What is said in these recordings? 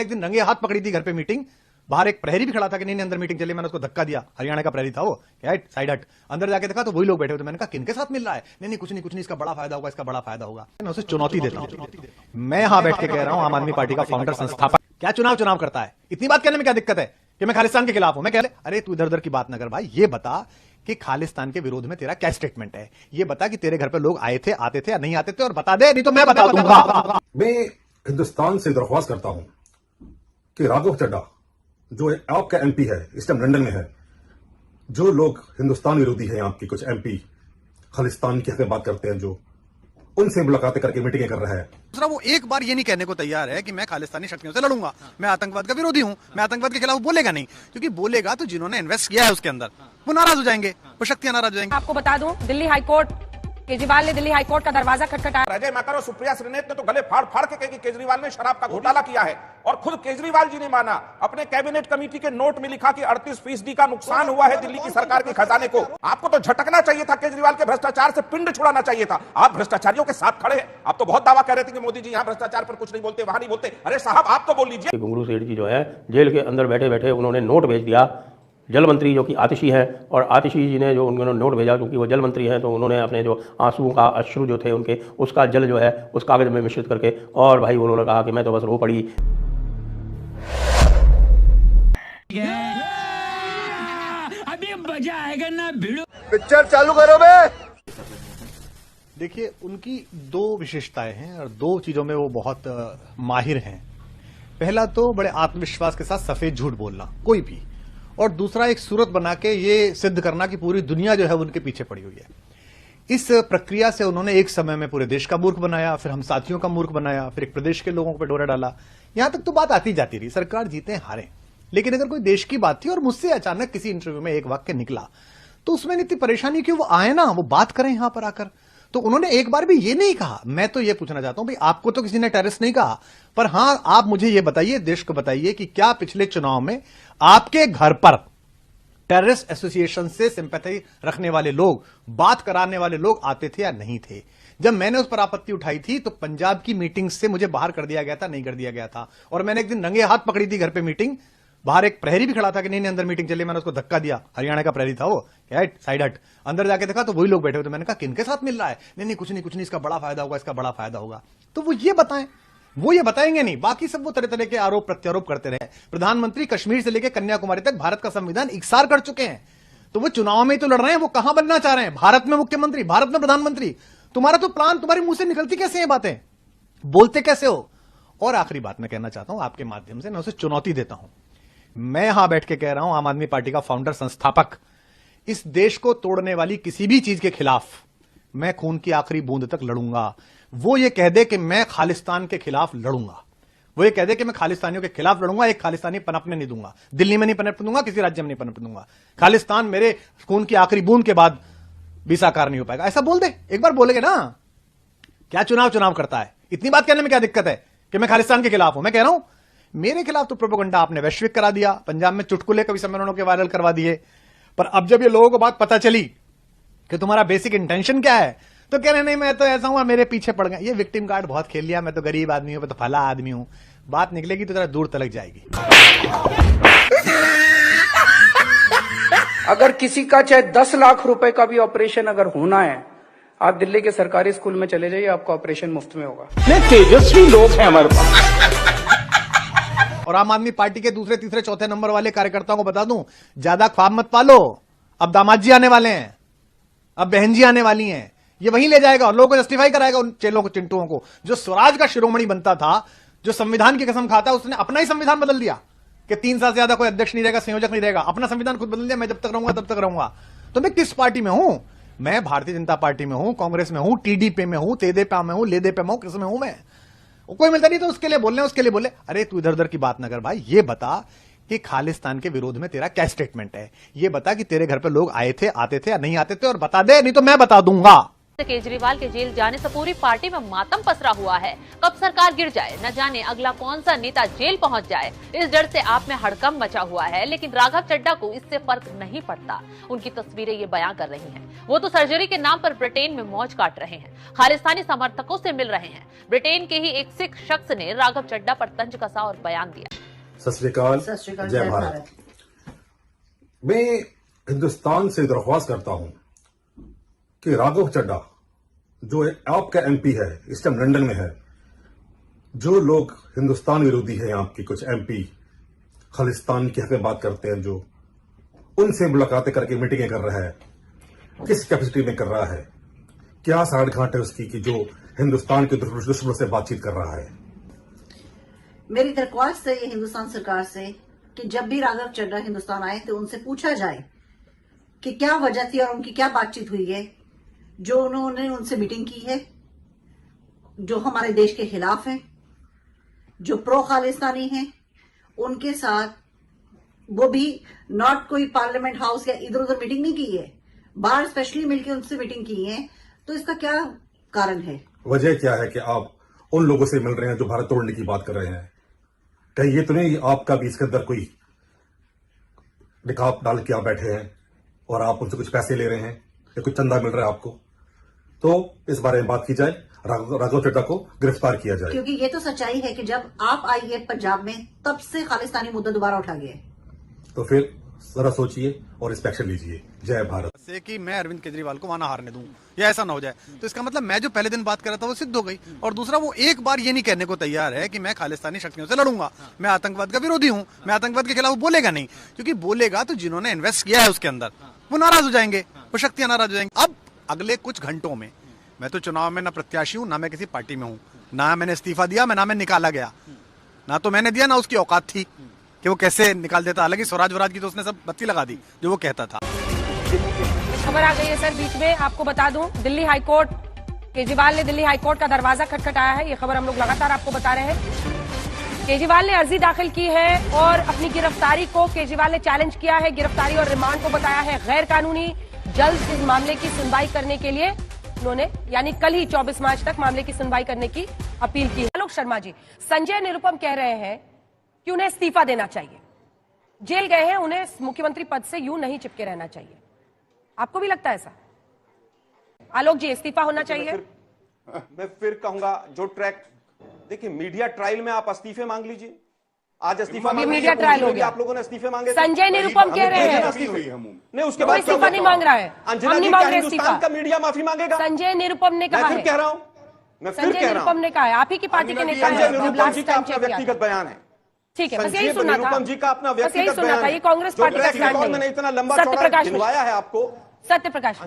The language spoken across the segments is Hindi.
एक दिन रंगे हाथ पकड़ी थी घर पे मीटिंग, बाहर एक प्रहरी भी खड़ा था कि नहीं अंदर मीटिंग चली, मैंने उसको धक्का दिया, हरियाणा का प्रहरी था वो, क्या साइड हट, अंदर जाके देखा तो वही लोग बैठे हुए थे। मैंने कहा किनके साथ मिल रहा है? नहीं कुछ नहीं, इसका बड़ा फायदा होगा, इसका बड़ा फायदा होगा। मैं उसे चुनौती देता हूं। मैं यहां बैठ के कह रहा हूं, आम आदमी पार्टी का फाउंडर संस्थापक क्या चुनाव करता है? इतनी बात कहने में क्या दिक्कत है कि मैं खालिस्तान के खिलाफ हूं? मैं कह अरे तू इधर उधर की बात ना कर भाई, ये बता कि खालिस्तान के विरोध में तेरा क्या स्टेटमेंट है? ये बता कि तेरे घर पे लोग आए थे, आते थे या नहीं आते थे, और बता दे, नहीं तो मैं बता दूंगा। मैं हिंदुस्तान से दरख्वास्त करता हूं कि राघव चड्ढा जो आपका एमपी है, इस टाइम लंदन में है, जो लोग हिंदुस्तान विरोधी हैं, आपकी कुछ एमपी खालिस्तान की हक में बात करते हैं, जो उनसे मुलाकातें करके मीटिंगें कर रहा है। दूसरा, वो एक बार ये नहीं कहने को तैयार है कि मैं खालिस्तानी शक्तियों से लड़ूंगा, मैं आतंकवाद का विरोधी हूं, मैं आतंकवाद के खिलाफ बोलेगा नहीं, क्योंकि बोलेगा तो जिन्होंने इन्वेस्ट किया है उसके अंदर वो नाराज हो जाएंगे, वो शक्तियां नाराज हो जाएंगी। आपको बता दूं, दिल्ली हाईकोर्ट, केजरीवाल ने दिल्ली हाईकोर्ट का दरवाजा खटखटाया। अजय माकन और सुप्रिया श्रीनेत ने तो गले फाड़ फाड़ के कहा कि केजरीवाल ने शराब का घोटाला किया है, और खुद केजरीवाल जी ने माना, अपने कैबिनेट कमेटी के नोट में लिखा कि 38% का नुकसान हुआ है दिल्ली की सरकार के खजाने को। आपको तो झटकना चाहिए था, केजरीवाल के भ्रष्टाचार से पिंड छुड़ाना चाहिए था। आप भ्रष्टाचारियों के साथ खड़े हैं। आप तो बहुत दावा कर रहे थे कि मोदी जी यहाँ भ्रष्टाचार पर कुछ नहीं बोलते, वहां नहीं बोलते। अरे साहब, आप तो बोल लीजिए। घुंगरू सेठ जी जो है जेल के अंदर बैठे बैठे उन्होंने नोट भेज दिया जल मंत्री जो कि आतिशी है, और आतिशी जी ने जो उन्होंने नोट भेजा, क्योंकि वो जल मंत्री हैं, तो उन्होंने अपने जो आंसुओं का अश्रु जो थे उनके, उसका जल जो है उस कागज में मिश्रित करके, और भाई उन्होंने कहा कि मैं तो बस रो पड़ी। अभी मजा आएगा ना, भिड़ो पिक्चर चालू करो बे। देखिए, उनकी दो विशेषताएं हैं और दो चीजों में वो बहुत माहिर हैं। पहला तो बड़े आत्मविश्वास के साथ सफेद झूठ बोलना कोई भी, और दूसरा एक सूरत बना के ये सिद्ध करना कि पूरी दुनिया जो है उनके पीछे पड़ी हुई है। इस प्रक्रिया से उन्होंने एक समय में पूरे देश का मूर्ख बनाया, फिर हम साथियों का मूर्ख बनाया, फिर एक प्रदेश के लोगों पर डोरा डाला। यहां तक तो बात आती जाती रही, सरकार जीते हारे, लेकिन अगर कोई देश की बात थी और मुझसे अचानक किसी इंटरव्यू में एक वाक्य निकला तो उसमें इतनी परेशानी क्यों? वो आए ना, वो बात करें यहां पर आकर। तो उन्होंने एक बार भी ये नहीं कहा। मैं तो ये पूछना चाहता हूं भाई, आपको तो किसी ने टेररिस्ट नहीं कहा, पर हां आप मुझे ये बताइए, देश को बताइए कि क्या पिछले चुनाव में आपके घर पर टेररिस्ट एसोसिएशन से सिंपैथी रखने वाले लोग, बात कराने वाले लोग आते थे या नहीं थे? जब मैंने उस पर आपत्ति उठाई थी तो पंजाब की मीटिंग से मुझे बाहर कर दिया गया था, नहीं कर दिया गया था। और मैंने एक दिन रंगे हाथ पकड़ी थी घर पे मीटिंग, बाहर एक प्रहरी भी खड़ा था कि नहीं अंदर मीटिंग चली, मैंने उसको धक्का दिया, हरियाणा का प्रहरी था वो, क्या साइड हट, अंदर जाके देखा तो वही लोग बैठे हुए थे। मैंने कहा किनके साथ मिल रहा है? नहीं कुछ नहीं, इसका बड़ा फायदा होगा, इसका बड़ा फायदा होगा। तो वो ये बताएं, वो ये बताएंगे नहीं। बाकी सब वो तरह तरह के आरोप प्रत्यारोप करते रहे। प्रधानमंत्री कश्मीर से लेकर कन्याकुमारी तक भारत का संविधान इकसार कर चुके हैं, तो वो चुनाव में ही तो लड़ रहे हैं। वो कहां बनना चाह रहे हैं? भारत में मुख्यमंत्री, भारत में प्रधानमंत्री। तुम्हारा तो प्लान, तुम्हारे मुंह से निकलती कैसे हैं बातें, बोलते कैसे हो? और आखिरी बात मैं कहना चाहता हूं आपके माध्यम से, मैं उसे चुनौती देता हूं। मैं यहां बैठ के कह रहा हूं, आम आदमी पार्टी का फाउंडर संस्थापक, इस देश को तोड़ने वाली किसी भी चीज के खिलाफ मैं खून की आखिरी बूंद तक लड़ूंगा। वो ये कह दे कि मैं खालिस्तान के खिलाफ लड़ूंगा, वो ये कह दे कि मैं खालिस्तानियों के खिलाफ लड़ूंगा, एक खालिस्तानी पनपने नहीं दूंगा, दिल्ली में नहीं पनपने दूंगा, किसी राज्य में नहीं पनपने दूंगा। खालिस्तान मेरे खून की आखिरी बूंद के बाद भी साकार नहीं हो पाएगा। ऐसा बोल दे, एक बार बोलेगे ना। क्या चुनाव करता है? इतनी बात कहने में क्या दिक्कत है कि मैं खालिस्तान के खिलाफ हूं? मैं कह रहा हूं मेरे खिलाफ तो प्रोपेगेंडा आपने वैश्विक करा दिया, पंजाब में चुटकुले कवि सम्मेलनों के वायरल करवा दिए, पर अब जब ये लोगों को बात पता चली कि तुम्हारा बेसिक इंटेंशन क्या है, तो कह रहे नहीं मैं तो ऐसा हूं, मेरे पीछे पड़ गए। ये विक्टिम कार्ड बहुत खेल लिया, मैं तो गरीब आदमी हूं, मैं तो फला आदमी हूं। बात निकलेगी तो जरा दूर तलक जाएगी। अगर किसी का चाहे 10 लाख रुपए का भी ऑपरेशन अगर होना है, आप दिल्ली के सरकारी स्कूल में चले जाइए, आपका ऑपरेशन मुफ्त में होगा। तेजस्वी लोग हैं हमारे पास। और आम आदमी पार्टी के दूसरे तीसरे चौथे नंबर वाले कार्यकर्ताओं को बता दूं, ज्यादा ख्वाब मत पालो। अब दामाद जी आने वाले हैं, अब बहन जी आने वाली हैं, ये वहीं ले जाएगा और लोगों को जस्टिफाई कराएगा उन चेलों को, चिंटुओं को। जो स्वराज का शिरोमणि बनता था, जो संविधान की कसम खाता, उसने अपना ही संविधान बदल दिया कि 3 साल से ज्यादा कोई अध्यक्ष नहीं रहेगा, संयोजक नहीं रहेगा। अपना संविधान खुद बदल दिया, मैं जब तक रहूंगा तब तक रहूंगा। तो मैं किस पार्टी में हूं? मैं भारतीय जनता पार्टी में हूं, कांग्रेस में हूं, टीडीपी में हूं, तेदेपा में हूं, लेदेपा में हूं, किस में हूं मैं? कोई मिलता नहीं तो उसके लिए बोलने, उसके लिए बोले अरे तू इधर उधर की बात ना कर भाई, ये बता कि खालिस्तान के विरोध में तेरा क्या स्टेटमेंट है? ये बता कि तेरे घर पे लोग आए थे, आते थे या नहीं आते थे, और बता दे, नहीं तो मैं बता दूंगा। केजरीवाल के जेल जाने से पूरी पार्टी में मातम पसरा हुआ है। कब सरकार गिर जाए, न जाने अगला कौन सा नेता जेल पहुंच जाए, इस डर से आप में हड़कंप मचा हुआ है। लेकिन राघव चड्ढा को इससे फर्क नहीं पड़ता। उनकी तस्वीरें ये बयां कर रही हैं, वो तो सर्जरी के नाम पर ब्रिटेन में मौज काट रहे हैं, खालिस्तानी समर्थकों से मिल रहे हैं। ब्रिटेन के ही एक सिख शख्स ने राघव चड्ढा पर तंज कसा और बयान दिया। सत श्री अकाल, जय भारत। मैं हिंदुस्तान से दरख्वास्त करता हूं कि राघव चड्ढा जो आपका एमपी है, इस टाइम लंदन में है, जो लोग हिंदुस्तान विरोधी हैं, आपके कुछ एमपी खालिस्तान की हक में बात करते हैं, जो उनसे मुलाकातें करके मीटिंगें कर रहा है, किस कैपेसिटी में कर रहा है, क्या साठगांठ है उसकी कि जो हिंदुस्तान के दुश्मनों से बातचीत कर रहा है। मेरी दरख्वास्त है ये हिंदुस्तान सरकार से कि जब भी राघव चड्ढा हिंदुस्तान आए तो उनसे पूछा जाए कि क्या वजह थी और उनकी क्या बातचीत हुई है, जो उन्होंने उनसे मीटिंग की है, जो हमारे देश के खिलाफ है, जो प्रो खालिस्तानी हैं, उनके साथ वो भी नॉट कोई पार्लियामेंट हाउस या इधर उधर मीटिंग नहीं की है, बाहर स्पेशली मिलकर उनसे मीटिंग की है। तो इसका क्या कारण है? वजह क्या है कि आप उन लोगों से मिल रहे हैं जो भारत तोड़ने की बात कर रहे हैं? कहीं ये तो नहीं आपका भी इसके अंदर कोई निकाब डाल के आप बैठे हैं और आप उनसे कुछ पैसे ले रहे हैं या कुछ चंदा मिल रहा है आपको? तो इस बारे में बात की जाए, राघव चड्ढा को गिरफ्तार किया जाए। क्योंकि ये तो सच्चाई है कि जब आप आई है पंजाब में, तब से खालिस्तानी मुद्दा दोबारा उठा गया है। तो फिर जरा सोचिए और इस पे एक्शन लीजिए। जय भारत। से कि मैं अरविंद केजरीवाल को वहां ना हारने दूं या ऐसा ना हो जाए, तो इसका मतलब मैं जो पहले दिन बात कर रहा था वो सिद्ध हो गई। और दूसरा, वो एक बार ये नहीं कहने को तैयार है कि मैं खालिस्तानी शक्तियों से लड़ूंगा, मैं आतंकवाद का विरोधी हूं, मैं आतंकवाद के खिलाफ बोलेगा नहीं, क्योंकि बोलेगा तो जिन्होंने इन्वेस्ट किया है उसके अंदर वो नाराज हो जाएंगे, वो शक्तियां नाराज हो जाएंगी। अब अगले कुछ घंटों में, मैं तो चुनाव में ना प्रत्याशी हूं, ना मैं किसी पार्टी में हूं, ना मैंने इस्तीफा दिया, ना मैं निकाला गया, ना तो मैंने दिया, ना उसकी औकात थी कि वो कैसे निकाल देता। हालांकि स्वराज वराज की तो उसने सब बत्ती लगा दी जो वो कहता था। खबर आ गई है सर बीच में, आपको बता दूं, दिल्ली हाईकोर्ट, केजरीवाल ने दिल्ली हाईकोर्ट का दरवाजा खटखटाया है। ये खबर हम लोग लगातार आपको बता रहे हैं। केजरीवाल ने अर्जी दाखिल की है और अपनी गिरफ्तारी को केजरीवाल ने चैलेंज किया है। गिरफ्तारी और रिमांड को बताया है गैर कानूनी। जल्द इस मामले की सुनवाई करने के लिए उन्होंने, यानी कल ही 24 मार्च तक मामले की सुनवाई करने की अपील की है। आलोक शर्मा जी, संजय निरुपम कह रहे हैं कि उन्हें इस्तीफा देना चाहिए, जेल गए हैं, उन्हें मुख्यमंत्री पद से यूं नहीं चिपके रहना चाहिए। आपको भी लगता है ऐसा? आलोक जी, इस्तीफा होना चाहिए? मैं फिर कहूंगा, जो ट्रैक देखिए, मीडिया ट्रायल में आप इस्तीफे मांग लीजिए। आज इस्तीफा मीडिया ट्रायल हो गया, आप लोगों ने इस्तीफे मांगे। संजय निरुपम कह रहे हैं नहीं, उसके बाद इस्तीफा नहीं मांग रहा है, हम नहीं मांग रहे इस्तीफा का मीडिया माफी मांगेगा। संजय निरुपम ने कहा है, कह रहा हूं, मैं फिर संजय निरुपम ने कहा है, आप ही की पार्टी के नेता संजय निरुपम जी का अपना व्यक्तिगत बयान है। ठीक है, बस यही सुनना था, जी का अपना व्यक्तिगत बयान है। ये कांग्रेस पार्टी का स्टैंड नहीं है। मैंने इतना लंबा चौड़ा गिनवाया है आपको। सत्य प्रकाश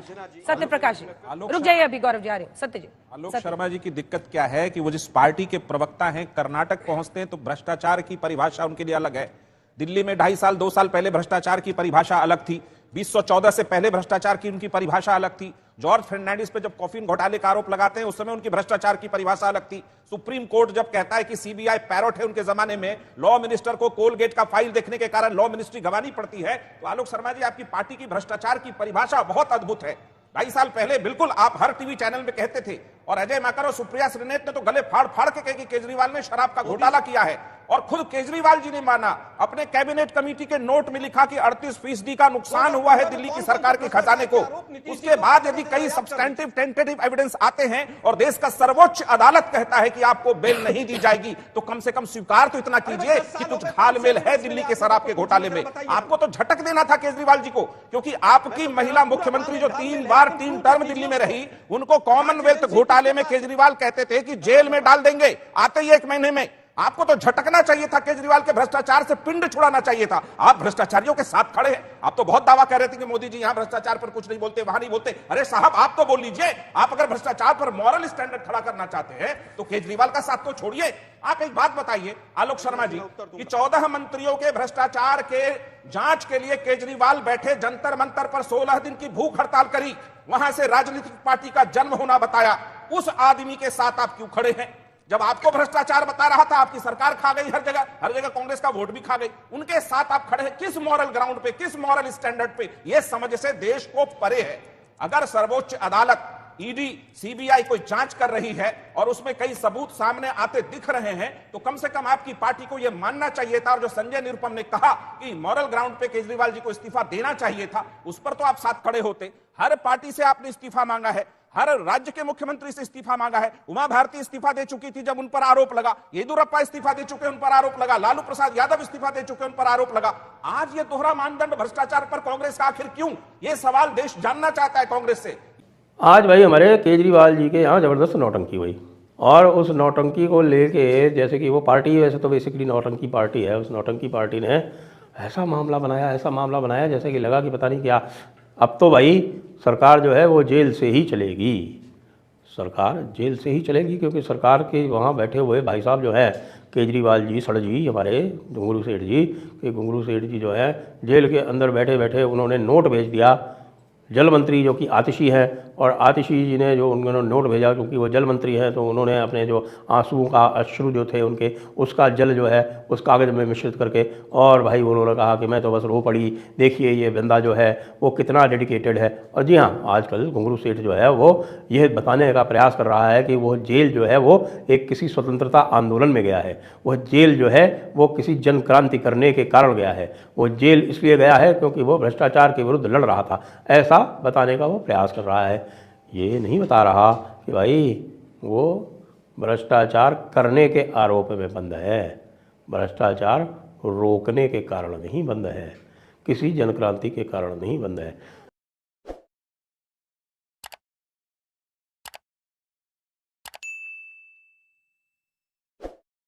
रुक जाइए, अभी गौरव जा रहे हैं। सत्य जी, आलोक शर्मा जी की दिक्कत क्या है कि वो जिस पार्टी के प्रवक्ता हैं, कर्नाटक पहुंचते हैं तो भ्रष्टाचार की परिभाषा उनके लिए अलग है। दिल्ली में 2.5 साल पहले भ्रष्टाचार की परिभाषा अलग थी, 2014 से पहले भ्रष्टाचार की उनकी परिभाषा अलग थी। जॉर्ज फर्नांडिस पे जब कॉफिन घोटाले का आरोप लगाते हैं उस समय उनकी भ्रष्टाचार की परिभाषा अलग थी। सुप्रीम कोर्ट जब कहता है कि सीबीआई पैरोट है उनके जमाने में, लॉ मिनिस्टर को कोलगेट का फाइल देखने के कारण लॉ मिनिस्ट्री गंवानी पड़ती है, तो आलोक शर्मा जी, आपकी पार्टी की भ्रष्टाचार की परिभाषा बहुत अद्भुत है। 2.5 साल पहले बिल्कुल आप हर टीवी चैनल में कहते थे, और अजय माकर और सुप्रिया श्रीनेत ने तो गले फाड़ फाड़ के कहे कि केजरीवाल ने शराब का घोटाला किया है, और खुद केजरीवाल जी ने माना। अपने कैबिनेट कमेटी के नोट में लिखा कि 38% का नुकसान हुआ है दिल्ली की सरकार के खजाने को। उसके बाद यदि कई सब्सटेंटिव टेंटेटिव एविडेंस आते हैं और देश का सर्वोच्च अदालत कहता है कि आपको बेल नहीं दी जाएगी, तो कम से कम स्वीकार तो इतना कीजिए कि कुछ घालमेल है दिल्ली के शराब के घोटाले में। आपको तो झटक देना था केजरीवाल जी को, क्योंकि आपकी महिला मुख्यमंत्री जो 3 बार 3 टर्म दिल्ली में रही, उनको कॉमनवेल्थ घोटाले में केजरीवाल कहते थे कि जेल में डाल देंगे आते ही 1 महीने में। आपको तो झटकना चाहिए था, केजरीवाल के भ्रष्टाचार से पिंड छुड़ाना चाहिए था। आप भ्रष्टाचारियों के साथ खड़े हैं। आप तो बहुत दावा कर रहे थे कि मोदी जी यहां भ्रष्टाचार पर कुछ नहीं बोलते, वहां नहीं बोलते। अरे साहब, आप तो बोल लीजिए। आप अगर भ्रष्टाचार पर मॉरल स्टैंडर्ड खड़ा करना चाहते हैं तो केजरीवाल का साथ तो छोड़िए। आप एक बात बताइए आलोक शर्मा जी कि 14 मंत्रियों के भ्रष्टाचार के जांच के लिए केजरीवाल बैठे जंतर मंतर पर 16 दिन की भूख हड़ताल करी, वहां से राजनीतिक पार्टी का जन्म होना बताया। उस आदमी के साथ आप क्यों खड़े हैं? जब आपको भ्रष्टाचार बता रहा था, आपकी सरकार खा गई, हर जगह कांग्रेस का वोट भी खा गई। उनके साथ आप खड़े हैं किस मॉरल ग्राउंड पे, किस मॉरल स्टैंडर्ड पे? यह समझ से देश को परे है। अगर सर्वोच्च अदालत ईडी सीबीआई कोई जांच कर रही है और उसमें कई सबूत सामने आते दिख रहे हैं, तो कम से कम आपकी पार्टी को यह मानना चाहिए था। और जो संजय निरुपम ने कहा कि मॉरल ग्राउंड पे केजरीवाल जी को इस्तीफा देना चाहिए था, उस पर तो आप साथ खड़े होते। हर पार्टी से आपने इस्तीफा मांगा है, हर राज्य के मुख्यमंत्री से इस्तीफा मांगा है। उमा भारती इस्तीफा दे चुकी थी जब उन पर आरोप लगा, येदियुरप्पा इस्तीफा दे चुके, उन पर आरोप लगा, लालू प्रसाद यादव इस्तीफा दे चुके, उन पर आरोप लगा। आज ये दोहरा मानदंड भ्रष्टाचार पर कांग्रेस का आखिर क्यों? ये सवाल देश जानना चाहता है कांग्रेस से। आज भाई हमारे केजरीवाल जी के यहाँ ज़बरदस्त नौटंकी हुई, और उस नौटंकी को लेके, जैसे कि वो पार्टी वैसे तो बेसिकली नौटंकी पार्टी है, उस नौटंकी पार्टी ने ऐसा मामला बनाया जैसे कि लगा कि पता नहीं क्या। अब तो भाई सरकार जो है वो जेल से ही चलेगी, सरकार जेल से ही चलेगी, क्योंकि सरकार के वहाँ बैठे हुए भाई साहब जो है केजरीवाल जी, सड़ जी, हमारे घुंगरू सेठ जी, कि घुंगरू सेठ जी जो है जेल के अंदर बैठे बैठे उन्होंने नोट भेज दिया जल मंत्री जो कि आतिशी है, और आतिशी जी ने जो उन्होंने नोट भेजा, क्योंकि वो जल मंत्री हैं, तो उन्होंने अपने जो आंसुओं का अश्रु जो थे उनके, उसका जल जो है उस कागज़ में मिश्रित करके, और भाई उन्होंने कहा कि मैं तो बस रो पड़ी, देखिए ये बंदा जो है वो कितना डेडिकेटेड है। और जी हाँ, आजकल घुंगरू सेठ जो है वो ये बताने का प्रयास कर रहा है कि वो जेल जो है वो एक किसी स्वतंत्रता आंदोलन में गया है, वह जेल जो है वो किसी जन क्रांति करने के कारण गया है, वो जेल इसलिए गया है क्योंकि वो भ्रष्टाचार के विरुद्ध लड़ रहा था, ऐसा बताने का वो प्रयास कर रहा है। ये नहीं बता रहा कि भाई वो भ्रष्टाचार करने के आरोप में बंद है, भ्रष्टाचार रोकने के कारण नहीं बंद है, किसी जनक्रांति के कारण नहीं बंद है।